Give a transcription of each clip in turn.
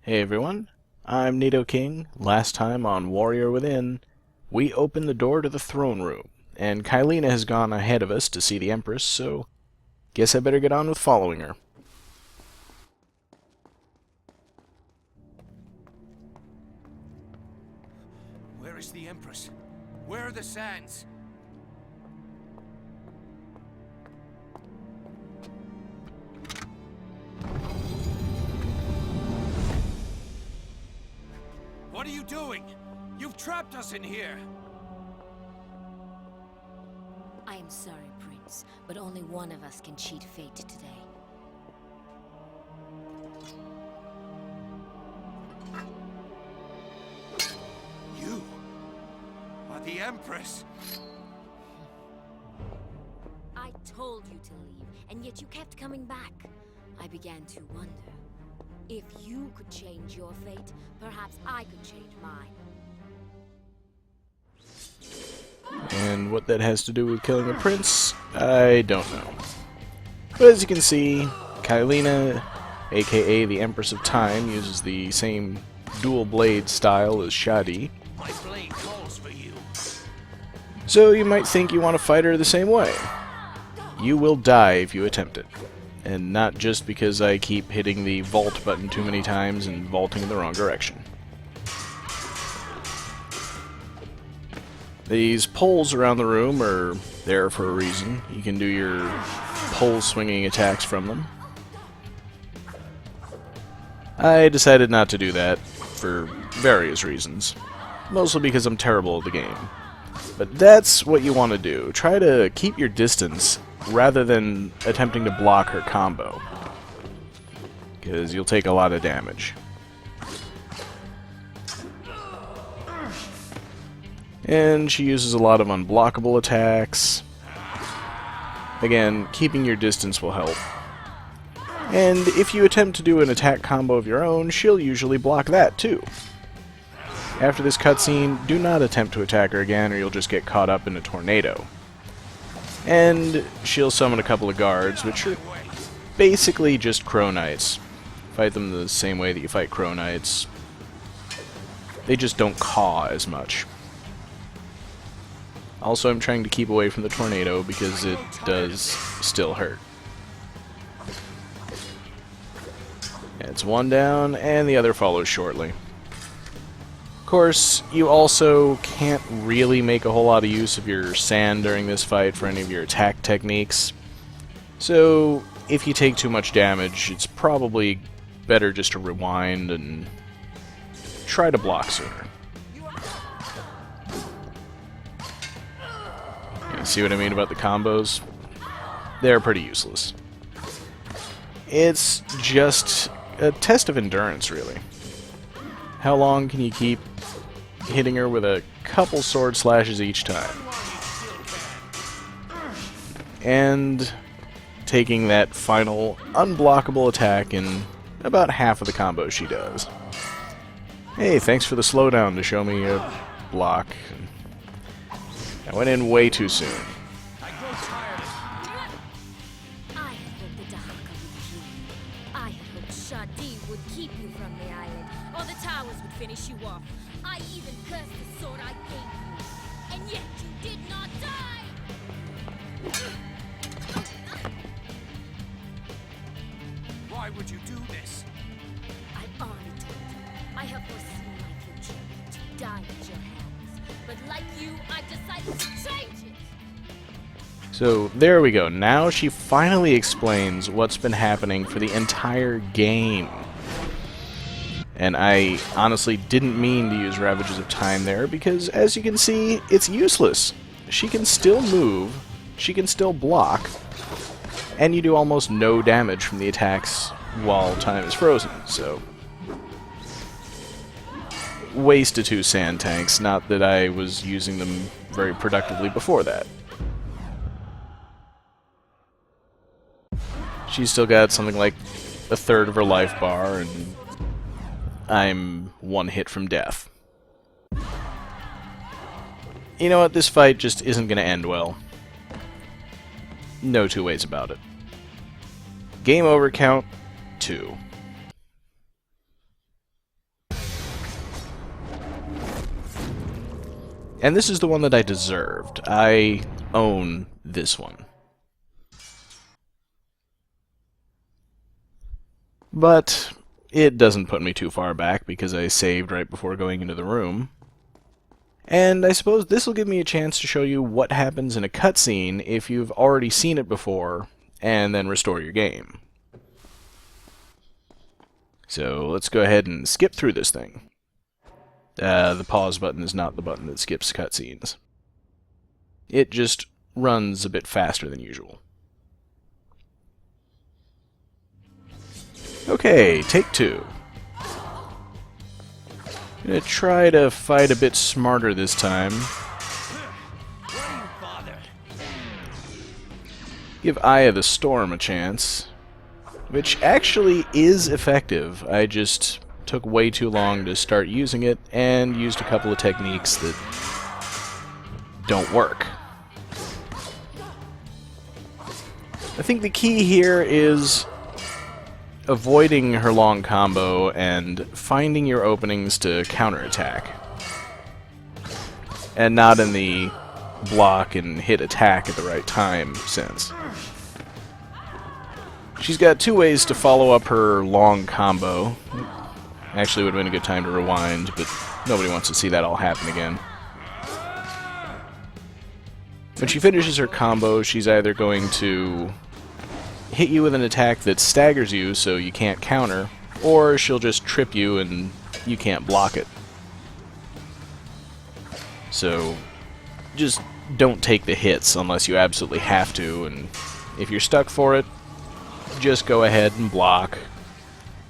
Hey everyone, I'm Nidoking. Last time on Warrior Within, we opened the door to the throne room, and Catalina has gone ahead of us to see the Empress, so guess I better get on with following her. Where is the Empress? Where are the sands? What are you doing? You've trapped us in here! I am sorry, Prince, but only one of us can cheat fate today. You are the Empress! I told you to leave, and yet you kept coming back. I began to wonder. If you could change your fate, perhaps I could change mine. And what that has to do with killing a prince, I don't know. But as you can see, Catalina, aka the Empress of Time, uses the same dual blade style as Shadi. My blade calls for you. So you might think you want to fight her the same way. You will die if you attempt it. And not just because I keep hitting the vault button too many times and vaulting in the wrong direction. These poles around the room are there for a reason. You can do your pole swinging attacks from them. I decided not to do that for various reasons. Mostly because I'm terrible at the game. But that's what you want to do. Try to keep your distance rather than attempting to block her combo, because you'll take a lot of damage. And she uses a lot of unblockable attacks. Again, keeping your distance will help. And if you attempt to do an attack combo of your own, she'll usually block that too. After this cutscene, do not attempt to attack her again or you'll just get caught up in a tornado. And she'll summon a couple of guards, which are basically just Crow Knights. Fight them the same way that you fight Crow Knights. They just don't caw as much. Also, I'm trying to keep away from the tornado because it does still hurt. Yeah, it's one down, and the other follows shortly. Of course, you also can't really make a whole lot of use of your sand during this fight for any of your attack techniques. So, if you take too much damage, it's probably better just to rewind and try to block sooner. You see what I mean about the combos? They're pretty useless. It's just a test of endurance, really. How long can you keep hitting her with a couple sword slashes each time? And taking that final unblockable attack in about half of the combos she does. Hey, thanks for the slowdown to show me a block. I went in way too soon. I had hoped the Dahaka would kill you. I had hoped Shadi would keep you from the island, or the towers would finish you off. I even cursed the sword I gave you, and yet you did not die! Why would you do this? I already told you. I have foreseen my future to die at your hands. But like you, I've decided to change it! So there we go. Now she finally explains what's been happening for the entire game. And I honestly didn't mean to use Ravages of Time there because, as you can see, it's useless. She can still move, she can still block, and you do almost no damage from the attacks while time is frozen, so waste of 2 sand tanks, not that I was using them very productively before that. She's still got something like a third of her life bar, and I'm one hit from death. You know what, this fight just isn't going to end well. No two ways about it. Game over count 2. And this is the one that I deserved. I own this one. But it doesn't put me too far back because I saved right before going into the room. And I suppose this will give me a chance to show you what happens in a cutscene if you've already seen it before, and then restore your game. So let's go ahead and skip through this thing. The pause button is not the button that skips cutscenes. It just runs a bit faster than usual. Okay, take two. I'm gonna try to fight a bit smarter this time. Give Eye of the Storm a chance, which actually is effective. I just took way too long to start using it and used a couple of techniques that don't work. I think the key here is avoiding her long combo and finding your openings to counterattack. And not in the block and hit attack at the right time sense. She's got two ways to follow up her long combo. Actually would have been a good time to rewind, but nobody wants to see that all happen again. When she finishes her combo, she's either going to hit you with an attack that staggers you so you can't counter, or she'll just trip you and you can't block it. So just don't take the hits unless you absolutely have to, and if you're stuck for it, just go ahead and block.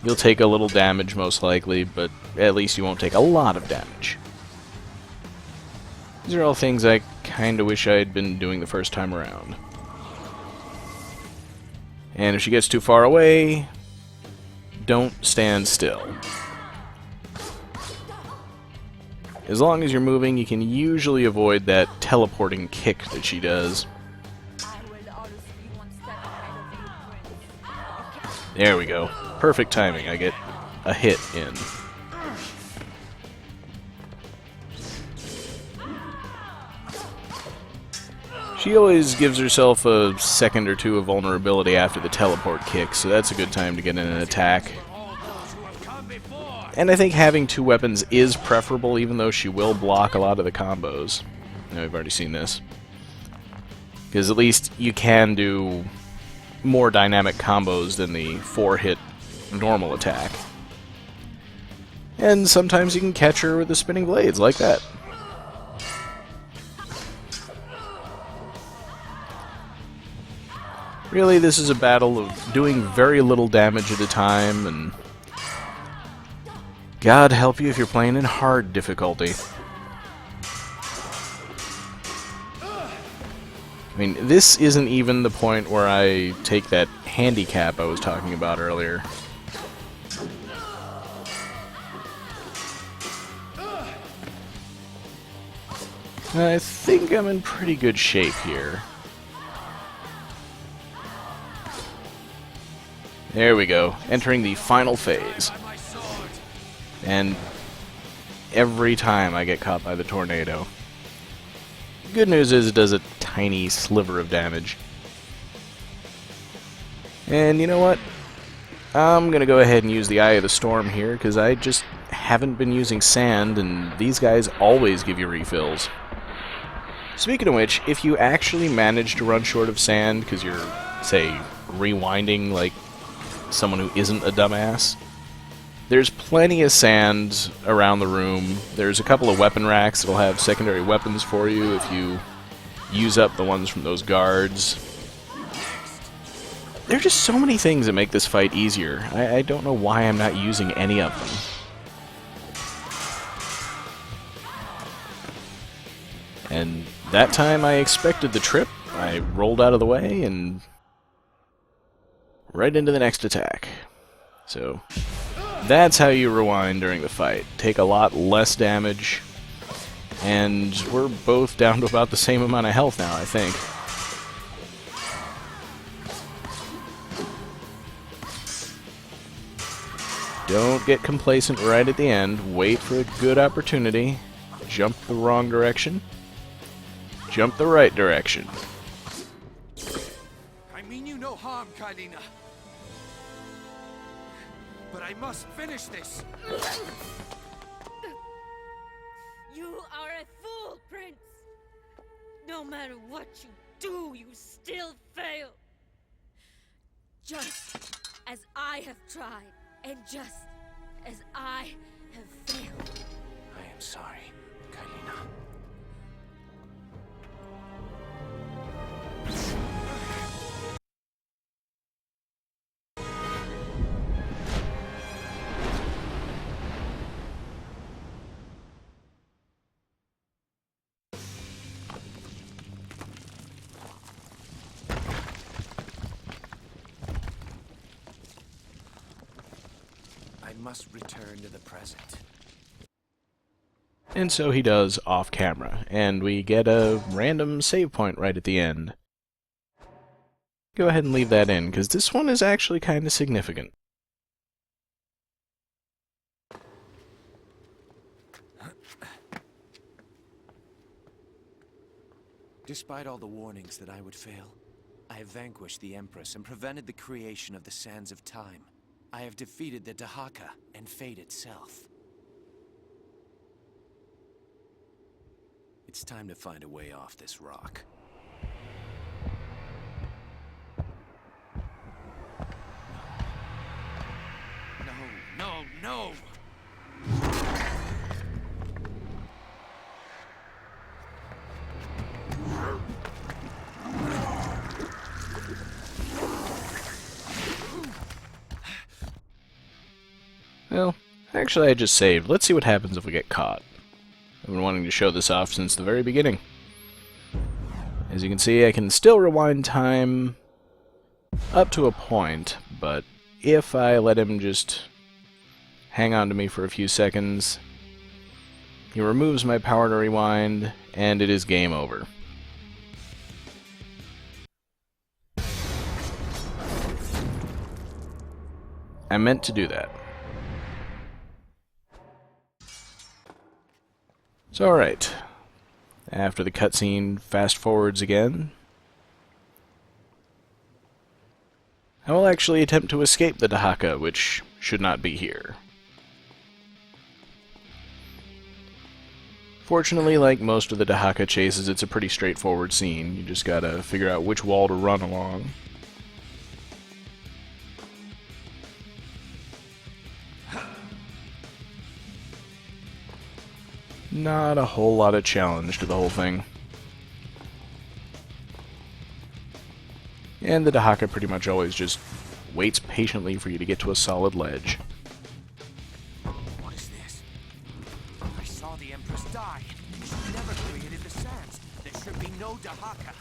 You'll take a little damage most likely, but at least you won't take a lot of damage. These are all things I kinda wish I had been doing the first time around. And if she gets too far away, don't stand still. As long as you're moving, you can usually avoid that teleporting kick that she does. There we go. Perfect timing. I get a hit in. She always gives herself a second or two of vulnerability after the teleport kick, so that's a good time to get in an attack. And I think having two weapons is preferable, even though she will block a lot of the combos. Now, we've already seen this. Because at least you can do more dynamic combos than the 4-hit normal attack. And sometimes you can catch her with the spinning blades, like that. Really, this is a battle of doing very little damage at a time, and God help you if you're playing in hard difficulty. I mean, this isn't even the point where I take that handicap I was talking about earlier. I think I'm in pretty good shape here. There we go, entering the final phase. And every time I get caught by the tornado. Good news is it does a tiny sliver of damage. And you know what? I'm gonna go ahead and use the Eye of the Storm here, because I just haven't been using sand, and these guys always give you refills. Speaking of which, if you actually manage to run short of sand because you're, say, rewinding like someone who isn't a dumbass, there's plenty of sand around the room. There's a couple of weapon racks that'll have secondary weapons for you if you use up the ones from those guards. There are just so many things that make this fight easier. I don't know why I'm not using any of them. And that time I expected the trip. I rolled out of the way and right into the next attack. So that's how you rewind during the fight. Take a lot less damage, and we're both down to about the same amount of health now, I think. Don't get complacent right at the end. Wait for a good opportunity. Jump the wrong direction. Jump the right direction. I mean you no harm, Catalina. But I must finish this. You are a fool, Prince. No matter what you do, you still fail. Just as I have tried, and just as I have failed. I am sorry, Catalina. I must return to the present. And so he does off camera, and we get a random save point right at the end. Go ahead and leave that in, because this one is actually kind of significant. Despite all the warnings that I would fail, I have vanquished the Empress and prevented the creation of the Sands of Time. I have defeated the Dahaka and fate itself. It's time to find a way off this rock. No, no, no! Well, actually I just saved. Let's see what happens if we get caught. I've been wanting to show this off since the very beginning. As you can see, I can still rewind time up to a point, but if I let him just hang on to me for a few seconds, he removes my power to rewind, and it is game over. I meant to do that. So alright, after the cutscene fast forwards again, I will actually attempt to escape the Dahaka, which should not be here. Fortunately, like most of the Dahaka chases, it's a pretty straightforward scene. You just gotta figure out which wall to run along. Not a whole lot of challenge to the whole thing. And the Dahaka pretty much always just waits patiently for you to get to a solid ledge. What is this? I saw the Empress die. She never created the sands. There should be no Dahaka.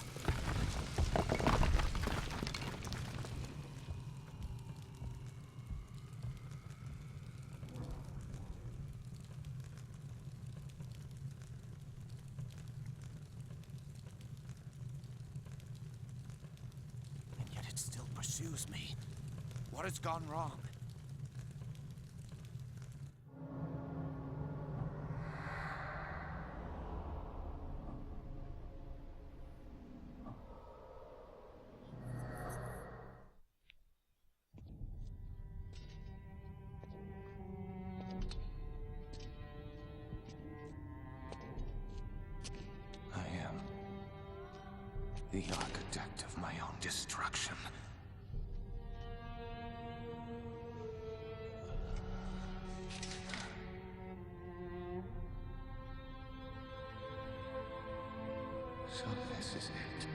And yet it still pursues me. What has gone wrong? I am the architect of my own destruction. So this is it.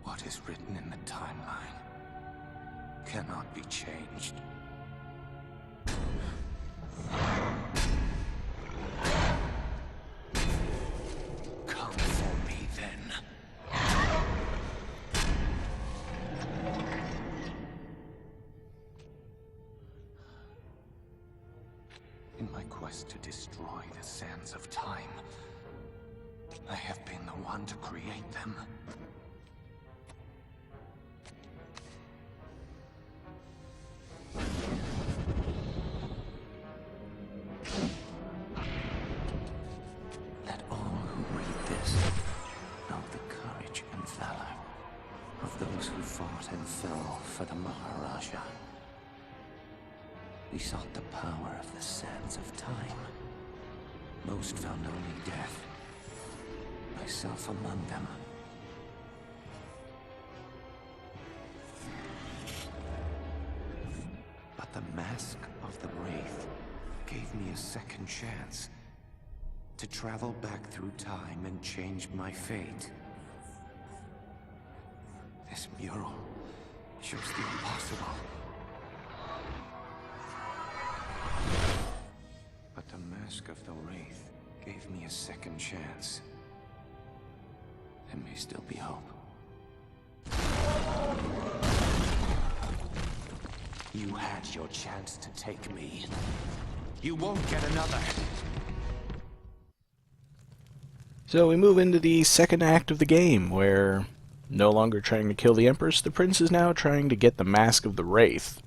What is written in the timeline cannot be changed. Come for me then. In my quest to destroy the Sands of Time, I have been the one to create them. We sought the power of the sands of time. Most found only death. Myself among them. But the mask of the Wraith gave me a second chance to travel back through time and change my fate. This mural shows the impossible. But the mask of the Wraith gave me a second chance. There may still be hope. You had your chance to take me. You won't get another. So we move into the second act of the game, where no longer trying to kill the Empress, the Prince is now trying to get the Mask of the Wraith,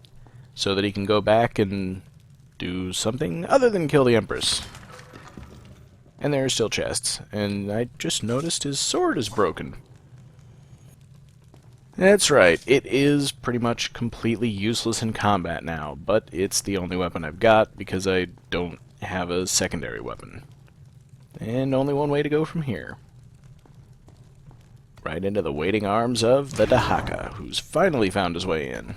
so that he can go back and do something other than kill the Empress. And there are still chests, and I just noticed his sword is broken. That's right, it is pretty much completely useless in combat now, but it's the only weapon I've got because I don't have a secondary weapon. And only one way to go from here. Right into the waiting arms of the Dahaka, who's finally found his way in.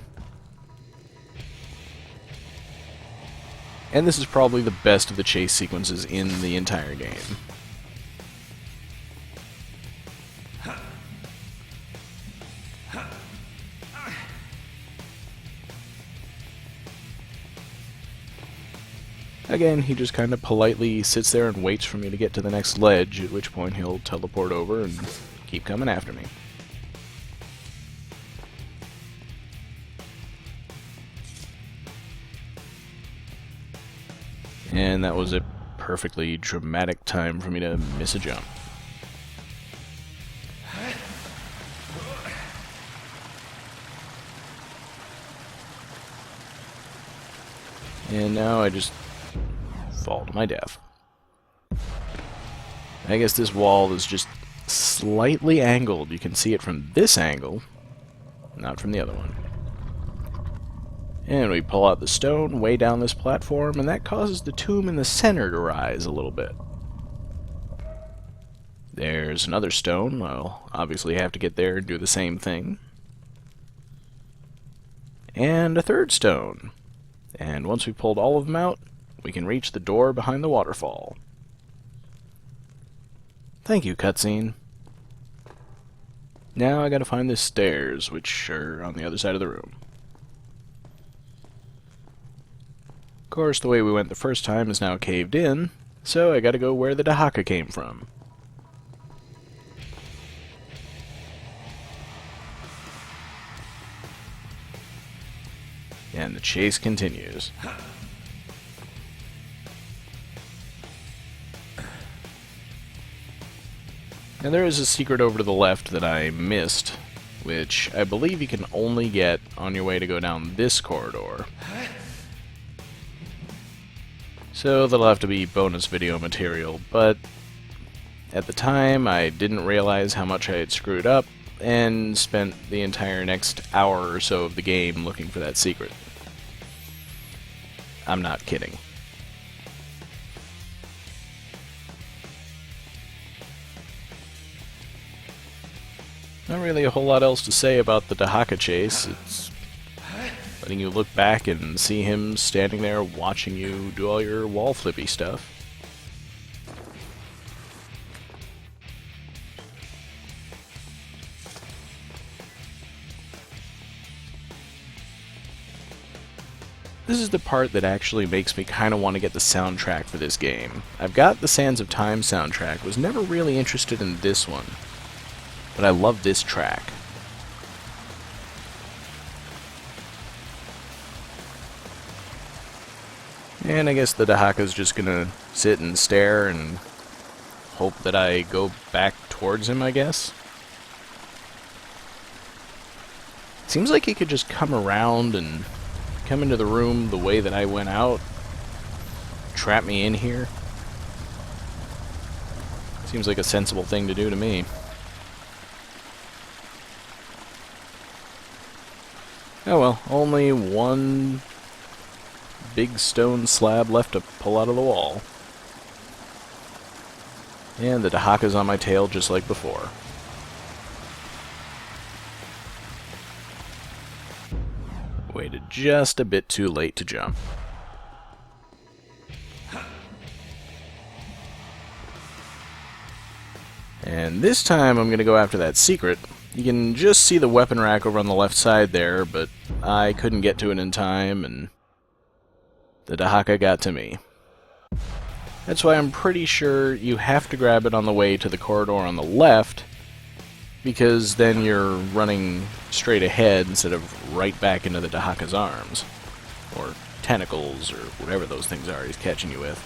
And this is probably the best of the chase sequences in the entire game. Again, he just kind of politely sits there and waits for me to get to the next ledge, at which point he'll teleport over and keep coming after me. And that was a perfectly dramatic time for me to miss a jump. And now I just fall to my death. I guess this wall is just slightly angled. You can see it from this angle, not from the other one. And we pull out the stone way down this platform, and that causes the tomb in the center to rise a little bit. There's another stone. I'll obviously have to get there and do the same thing. And a third stone. And once we've pulled all of them out, we can reach the door behind the waterfall. Thank you, cutscene. Now I gotta find the stairs, which are on the other side of the room. Of course, the way we went the first time is now caved in, so I gotta go where the Dahaka came from. And the chase continues. And there is a secret over to the left that I missed, which I believe you can only get on your way to go down this corridor. So that'll have to be bonus video material, but at the time I didn't realize how much I had screwed up, and spent the entire next hour or so of the game looking for that secret. I'm not kidding. Not really a whole lot else to say about the Dahaka chase. It's letting you look back and see him standing there watching you do all your wall flippy stuff. This is the part that actually makes me kind of want to get the soundtrack for this game. I've got the Sands of Time soundtrack, was never really interested in this one, but I love this track. And I guess the Dahaka's just gonna sit and stare and hope that I go back towards him, I guess. Seems like he could just come around and come into the room the way that I went out, trap me in here. Seems like a sensible thing to do to me. Oh well, only one big stone slab left to pull out of the wall. And the Dahaka's on my tail just like before. Waited just a bit too late to jump. And this time I'm going to go after that secret. You can just see the weapon rack over on the left side there, but I couldn't get to it in time, and the Dahaka got to me. That's why I'm pretty sure you have to grab it on the way to the corridor on the left, because then you're running straight ahead instead of right back into the Dahaka's arms. Or tentacles, or whatever those things are he's catching you with.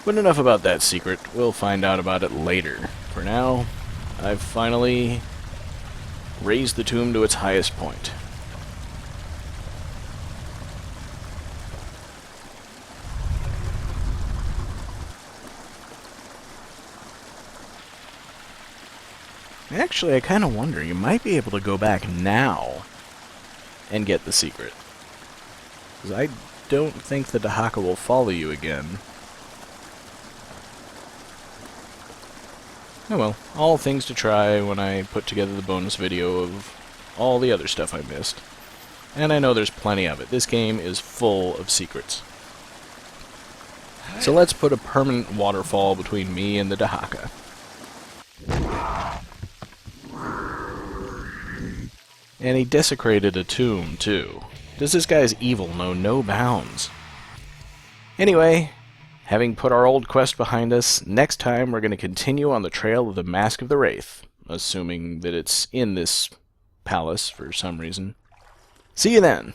But enough about that secret. We'll find out about it later. For now, I've finally raised the tomb to its highest point. Actually, I kind of wonder, you might be able to go back now and get the secret. Because I don't think the Dahaka will follow you again. Oh well, all things to try when I put together the bonus video of all the other stuff I missed. And I know there's plenty of it. This game is full of secrets. So let's put a permanent waterfall between me and the Dahaka. And he desecrated a tomb, too. Does this guy's evil know no bounds? Anyway, having put our old quest behind us, next time we're going to continue on the trail of the Mask of the Wraith, assuming that it's in this palace for some reason. See you then!